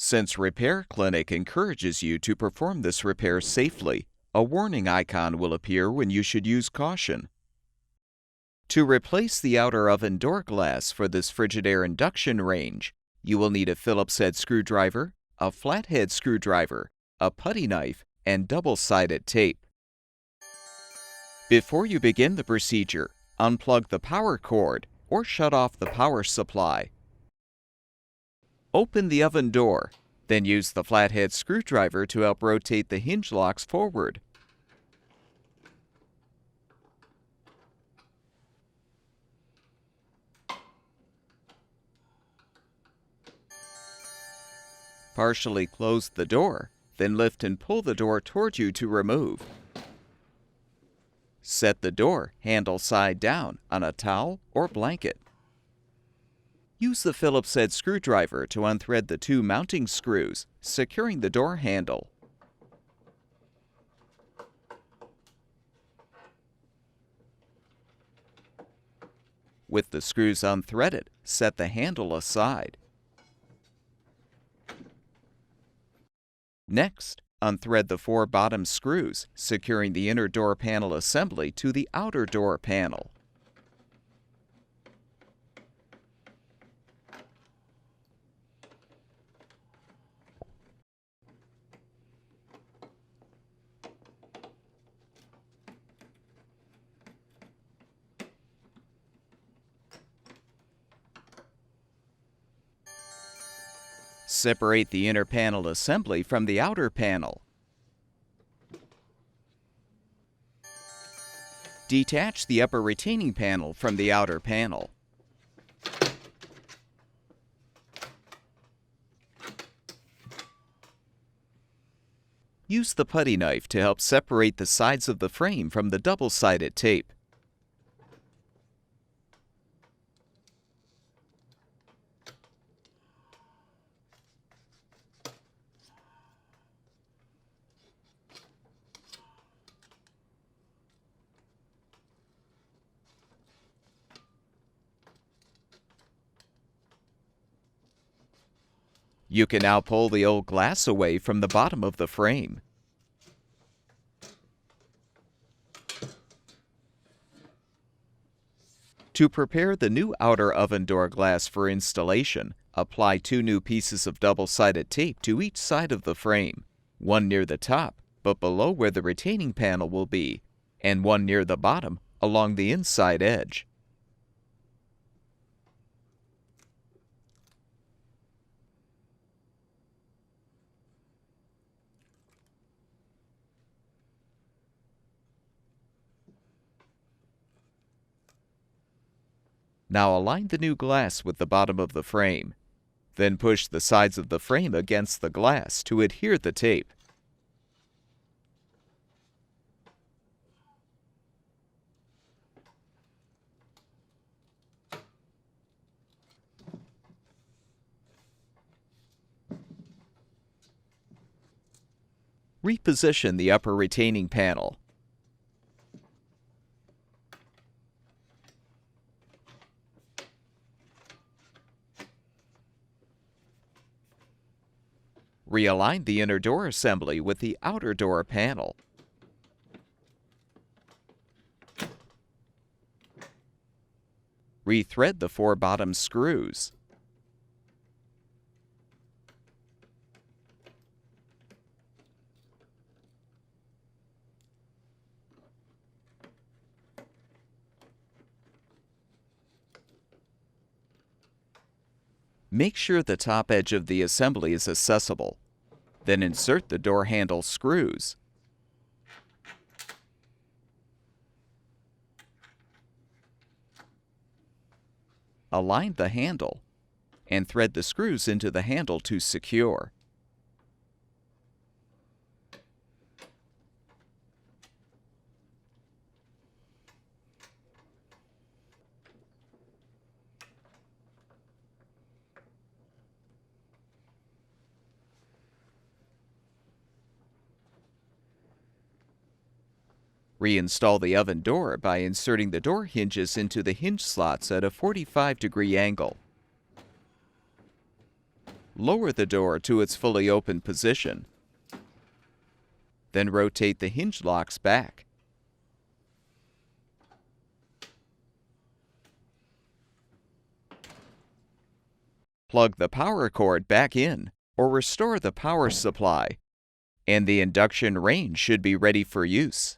Since Repair Clinic encourages you to perform this repair safely, a warning icon will appear when you should use caution. To replace the outer oven door glass for this Frigidaire Induction range, you will need a Phillips head screwdriver, a flathead screwdriver, a putty knife, and double-sided tape. Before you begin the procedure, unplug the power cord or shut off the power supply. Open the oven door, then use the flathead screwdriver to help rotate the hinge locks forward. Partially close the door, then lift and pull the door toward you to remove. Set the door handle side down on a towel or blanket. Use the Phillips head screwdriver to unthread the two mounting screws, securing the door handle. With the screws unthreaded, set the handle aside. Next, unthread the four bottom screws, securing the inner door panel assembly to the outer door panel. Separate the inner panel assembly from the outer panel. Detach the upper retaining panel from the outer panel. Use the putty knife to help separate the sides of the frame from the double-sided tape. You can now pull the old glass away from the bottom of the frame. To prepare the new outer oven door glass for installation, apply two new pieces of double-sided tape to each side of the frame, one near the top, but below where the retaining panel will be, and one near the bottom along the inside edge. Now align the new glass with the bottom of the frame. Then push the sides of the frame against the glass to adhere the tape. Reposition the upper retaining panel. Realign the inner door assembly with the outer door panel. Rethread the four bottom screws. Make sure the top edge of the assembly is accessible. Then insert the door handle screws. Align the handle and thread the screws into the handle to secure. Reinstall the oven door by inserting the door hinges into the hinge slots at a 45-degree angle. lower the door to its fully open position. Then rotate the hinge locks back. Plug the power cord back in or restore the power supply, and the induction range should be ready for use.